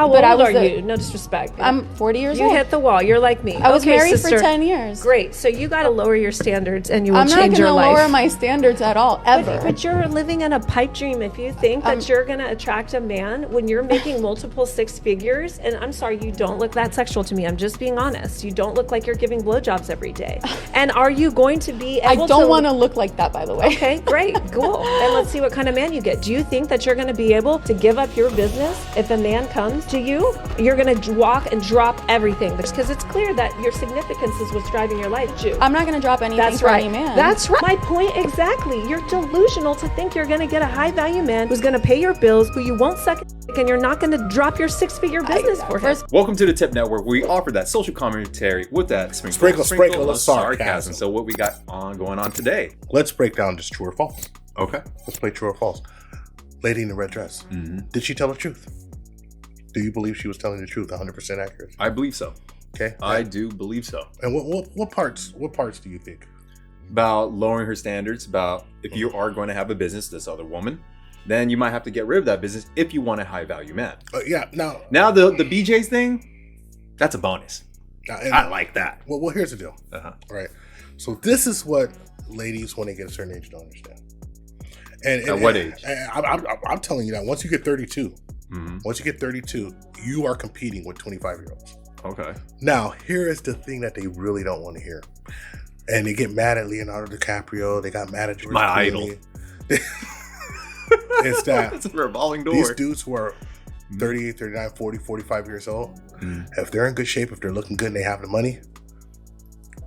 How old are you? No disrespect. I'm 40 years old. You hit the wall. You're like me. I was married for 10 years. Great. So you got to lower your standards and you will change your life. I'm not going to lower my standards at all, ever. But you're living in a pipe dream if you think that you're going to attract a man when you're making multiple six figures. And I'm sorry, you don't look that sexual to me. I'm just being honest. You don't look like you're giving blowjobs every day. And are you going to be able to... I don't want to look like that, by the way. Okay, great. Cool. And let's see what kind of man you get. Do you think that you're going to be able to give up your business if a man comes to you? You're going to walk and drop everything because it's clear that your significance is what's driving your life, Jew. I'm not going to drop anything for any man. That's right. My point exactly. You're delusional to think you're going to get a high value man who's going to pay your bills, who you won't suck and you're not going to drop your six-figure business for him. Welcome to the TIP Network, where we offer that social commentary with that sprinkle of sarcasm. So what we got going on today? Let's break down just true or false. Okay. Let's play true or false. Lady in the red dress. Mm-hmm. Did she tell the truth? Do you believe she was telling the truth, 100% accurate? I believe so. Okay. I do believe so. And what parts do you think? About lowering her standards, about if you are going to have a business, this other woman, then you might have to get rid of that business if you want a high value man. Yeah. Now the BJ's thing, that's a bonus. I like that. Well, here's the deal. All right. So this is what ladies, when they get a certain age, don't understand. And at what age? I'm telling you that once you get 32, once you get 32, you are competing with 25-year-olds. Okay. Now, here is the thing that they really don't want to hear. And they get mad at Leonardo DiCaprio. They got mad at George My Clooney. idol. It's that it's a revolving door. These dudes who are 38, 39, 40, 45 years old, if they're in good shape, if they're looking good and they have the money,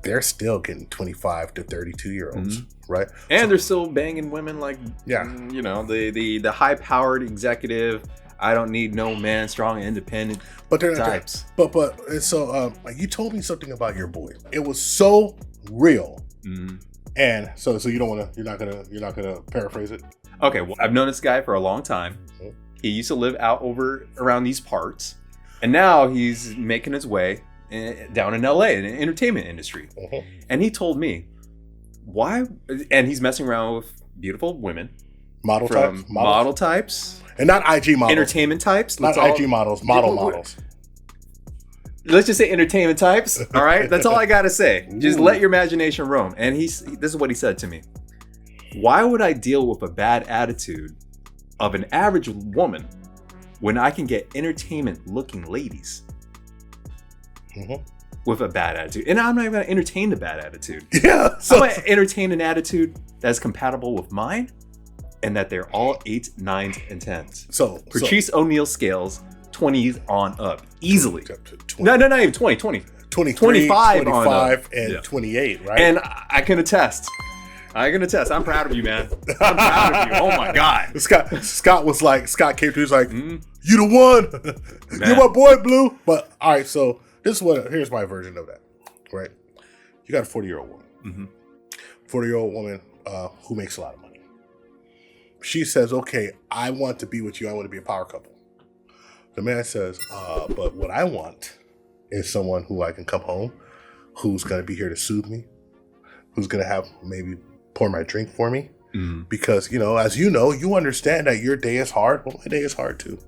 they're still getting 25 to 32-year-olds, right? And they're still banging women like, you know, the high-powered executive. I don't need no man, strong, independent types. But so you told me something about your boy. It was so real, and so you don't want to. You're not gonna paraphrase it. Okay, well, I've known this guy for a long time. He used to live out around these parts, and now he's making his way down in LA in the entertainment industry. And he told me why, and he's messing around with beautiful women, model types, and not IG models, entertainment types, not IG models, models. Let's just say entertainment types. All right, that's all I gotta say. Just let your imagination roam. And this is what he said to me. Why would I deal with a bad attitude of an average woman when I can get entertainment-looking ladies with a bad attitude? And I'm not even going to entertain the bad attitude. Yeah. I'm going to entertain an attitude that's compatible with mine and that they're all 8s, 9s, and 10s. So Patrice O'Neal scales, 20s on up. Easily. No, not even 20. 25 and 28, right? And I can attest. I'm proud of you, man. I'm proud of you. Oh my God. Scott came to, he's like, you the one. You're my boy, Blue. But all right, so here's my version of that. Right? You got a 40-year-old woman. 40-year-old woman who makes a lot of money. She says, okay, I want to be with you. I want to be a power couple. The man says, but what I want is someone who I can come home, who's going to be here to soothe me, who's going to have maybe pour my drink for me, because, as you understand that your day is hard. Well, my day is hard too.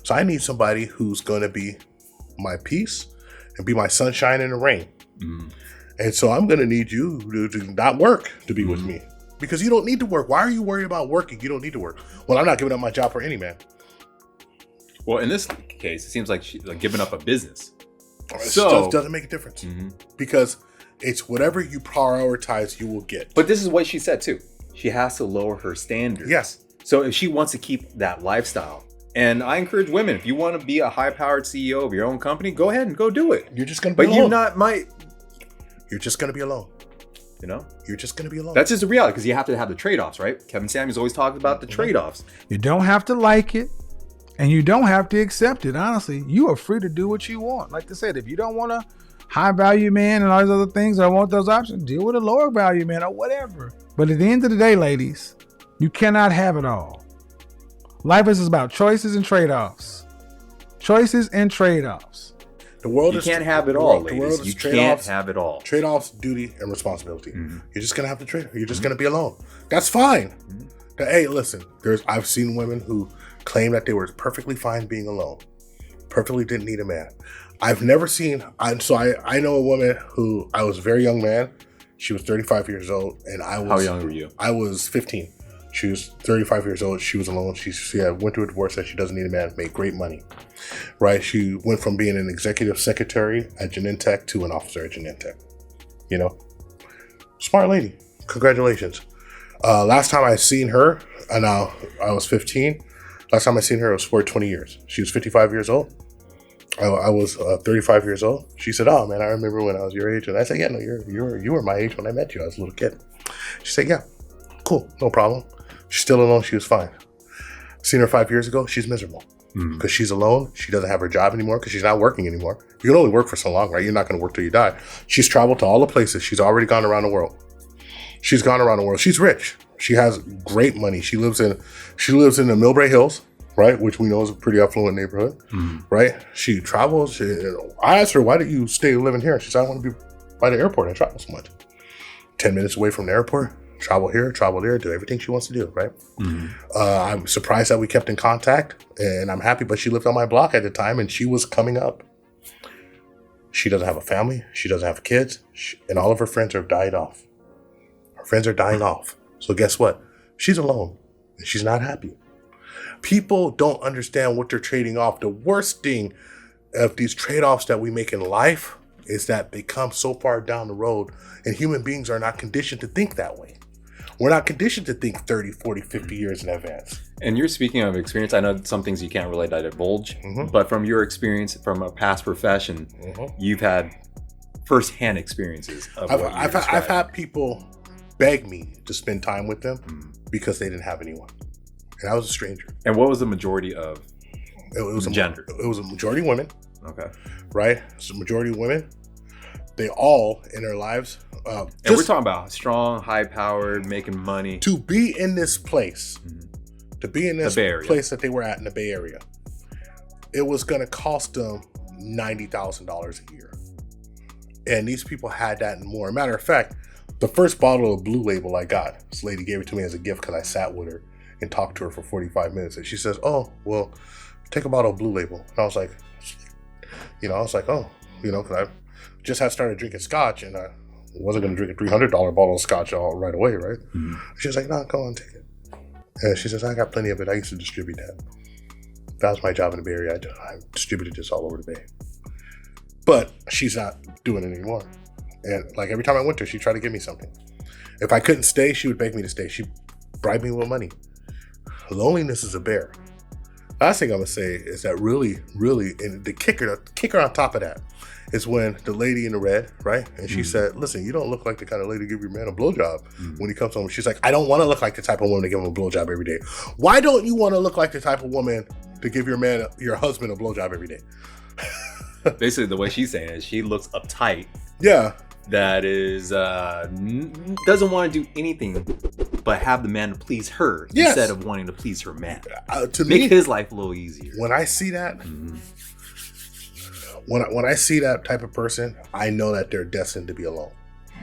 So I need somebody who's going to be my peace and be my sunshine in the rain. And so I'm going to need you to not work to be with me, because you don't need to work. Why are you worried about working? You don't need to work. Well, I'm not giving up my job for any man. Well, in this case, it seems like she's giving up a business. So it doesn't make a difference, because it's whatever you prioritize, you will get. But this is what she said too. She has to lower her standards. Yes. So if she wants to keep that lifestyle, and I encourage women, if you want to be a high-powered CEO of your own company, go ahead and go do it. You're just going to be alone. You're just going to be alone. You're just going to be alone. That's just the reality, because you have to have the trade-offs, right? Kevin Samuels always talks about the trade-offs. You don't have to like it. And you don't have to accept it, honestly. You are free to do what you want. Like I said, if you don't want a high value man and all these other things, or want those options, deal with a lower value man or whatever. But at the end of the day, ladies, you cannot have it all. Life is about choices and trade-offs. Choices and trade-offs. The world you is can't have it all, ladies. You can't have it all. Trade-offs, duty, and responsibility. You're just gonna have to trade. You're just gonna be alone. That's fine. Hey, listen. I've seen women who claim that they were perfectly fine being alone. Perfectly didn't need a man. I've never seen. I know a woman who I was a very young man. She was 35 years old, and I was. How young were you? I was 15. She was 35 years old. She was alone. She went through a divorce. Said she doesn't need a man. Made great money, right? She went from being an executive secretary at Genentech to an officer at Genentech. You know, smart lady. Congratulations. Last time I seen her, and I was 15. Last time I seen her, it was for 20 years. She was 55 years old. I was 35 years old. She said, "Oh man, I remember when I was your age." And I said, "Yeah, no, you were my age when I met you. I was a little kid." She said, "Yeah, cool, no problem." She's still alone. She was fine. Seen her 5 years ago. She's miserable because she's alone. She doesn't have her job anymore because she's not working anymore. You can only work for so long, right? You're not going to work till you die. She's traveled to all the places. She's already gone around the world. She's gone around the world. She's rich. She has great money. She lives in the Millbrae Hills, right? Which we know is a pretty affluent neighborhood, right? She travels. I asked her, "Why did you stay living here?" She said, "I want to be by the airport. I travel so much. 10 minutes away from the airport. Travel here, travel there, do everything she wants to do, right?" I'm surprised that we kept in contact, and I'm happy, but she lived on my block at the time, and she was coming up. She doesn't have a family. She doesn't have kids, and all of her friends have died off. Her friends are dying off. So guess what? She's alone, and she's not happy. People don't understand what they're trading off. The worst thing of these trade-offs that we make in life is that they come so far down the road, and human beings are not conditioned to think that way. We're not conditioned to think 30, 40, 50 years in advance. And you're speaking of experience. I know some things you can't really divulge, but from your experience from a past profession, you've had firsthand experiences of what I've had people beg me to spend time with them because they didn't have anyone. And I was a stranger. And what was the majority of it was gender? It was a majority women. Okay. Right? It's a majority women. They all, in their lives... and we're talking about strong, high-powered, making money. To be in this place, to be in this place that they were at in the Bay Area, it was going to cost them $90,000 a year. And these people had that and more. Matter of fact, the first bottle of Blue Label I got, this lady gave it to me as a gift because I sat with her and talked to her for 45 minutes. And she says, "Oh, well, take a bottle of Blue Label." And I was like, "Oh, because I just had started drinking scotch and I wasn't going to drink a $300 bottle of scotch all right away, right?" She was like, "No, go on, take it." And she says, "I got plenty of it. I used to distribute that. That was my job in the Bay Area. I distributed this all over the Bay." But she's not doing it anymore. And like every time I went to her, she'd try to give me something. If I couldn't stay, she would beg me to stay. She'd bribe me with money. Loneliness is a bear. Last thing I'm gonna say is that really, and the kicker on top of that is when the lady in the red, right? And she said, "Listen, you don't look like the kind of lady to give your man a blowjob when he comes home." She's like, "I don't want to look like the type of woman to give him a blowjob every day." Why don't you want to look like the type of woman to give your husband a blowjob every day? Basically, the way she's saying it, she looks uptight. Yeah. That is doesn't want to do anything but have the man to please her instead of wanting to please her man. To make his life a little easier. When I see that, when I see that type of person, I know that they're destined to be alone.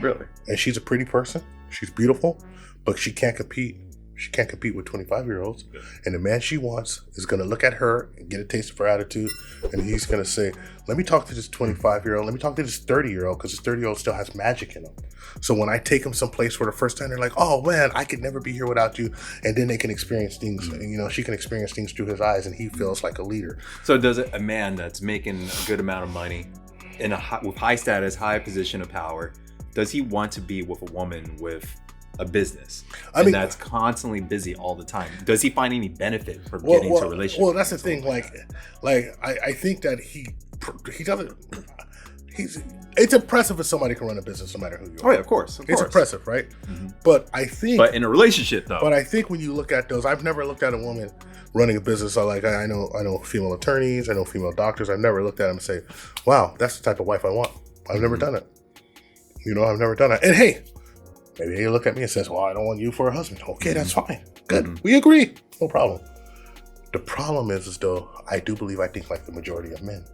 Really? And she's a pretty person. She's beautiful, but she can't compete. She can't compete with 25-year-olds. And the man she wants is going to look at her and get a taste of her attitude. And he's going to say, "Let me talk to this 25-year-old. Let me talk to this 30-year-old because this 30-year-old still has magic in him." So when I take them someplace for the first time, they're like, "Oh, man, I could never be here without you." And then they can experience things. And, she can experience things through his eyes and he feels like a leader. So does a man that's making a good amount of money with high status, high position of power, does he want to be with a woman with a business that's constantly busy all the time? Does he find any benefit from getting into a relationship? Well, that's the thing. I think that he doesn't. It's impressive if somebody can run a business no matter who you are. Oh yeah, of course. It's impressive, right? But I think. But in a relationship, though. But I think when you look at those, I've never looked at a woman running a business. I know female attorneys. I know female doctors. I've never looked at them and say, "Wow, that's the type of wife I want." I've never done it. I've never done it. And hey. Maybe they look at me and says, "Well, I don't want you for a husband." Okay, that's fine. Good. We agree. No problem. The problem is though, I think like the majority of men.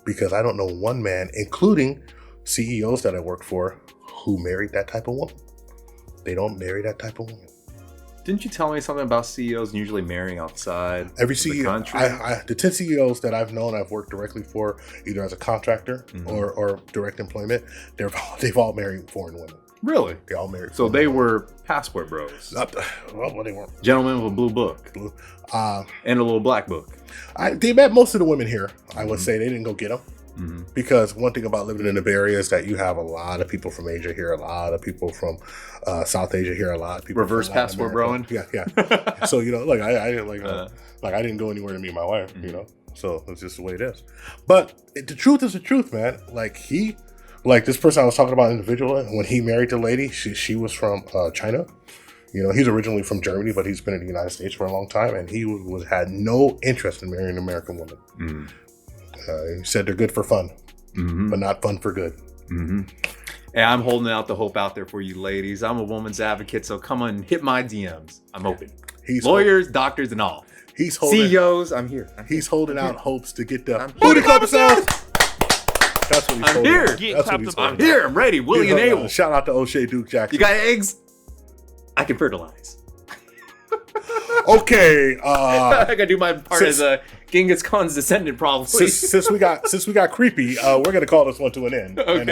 Because I don't know one man, including CEOs that I work for, who married that type of woman. They don't marry that type of woman. Didn't you tell me something about CEOs usually marrying outside Every the CEO, country? the 10 CEOs that I've known, I've worked directly for, either as a contractor or direct employment. They've all married foreign women. Really? They all married. So they were passport bros. Well, they weren't. Gentlemen with a blue book and a little black book. They met most of the women here. I would say they didn't go get them. Because one thing about living in the Bay Area is that you have a lot of people from Asia here, a lot of people from South Asia here, a lot of people Reverse from Latin passport America. broing. Yeah. So like I didn't I didn't go anywhere to meet my wife, So it's just the way it is. But the truth is the truth, man. This person I was talking about individually, when he married the lady, she was from China. He's originally from Germany, but he's been in the United States for a long time, and he had no interest in marrying an American woman. He said they're good for fun, but not fun for good. And I'm holding out the hope out there for you ladies. I'm a woman's advocate, so come on, hit my DMs. I'm open. Lawyers, doctors, and all. He's holding, CEOs, I'm here. He's holding out hopes to get the booty club sounds. That's what he's holding here. out. That's what he's holding I'm here. I'm ready. Willie and Abel. Shout out to O'Shea Duke Jackson. You got eggs? I can fertilize. Okay. I gotta do my part as a Genghis Khan's descendant, probably. Since we got creepy, we're gonna call this one to an end. Okay. And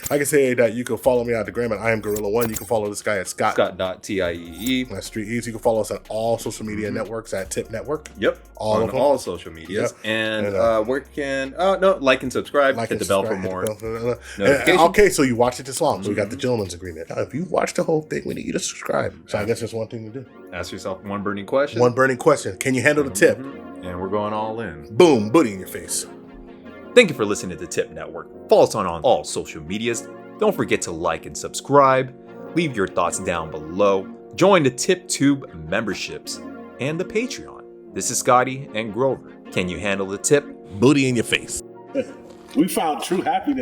I can say that you can follow me at the gram at I am Gorilla1. You can follow this guy at ScottT. That's Street Eats. You can follow us on all social media networks at Tip Network. Yep. All of them. All social medias. Yep. And where can like and subscribe. Hit the bell for more notifications. Okay, so you watched it this long. So we got the gentleman's agreement. Now, if you watch the whole thing, we need you to subscribe. So I guess there's one thing to do. Ask yourself one burning question. One burning question. Can you handle the tip? And we're going all in. Boom, booty in your face. Thank you for listening to Tip Network. Follow us on all social medias. Don't forget to like and subscribe. Leave your thoughts down below. Join the THPPtube memberships and the Patreon. This is Scotty and Grover. Can you handle the tip? Booty in your face. We found true happiness.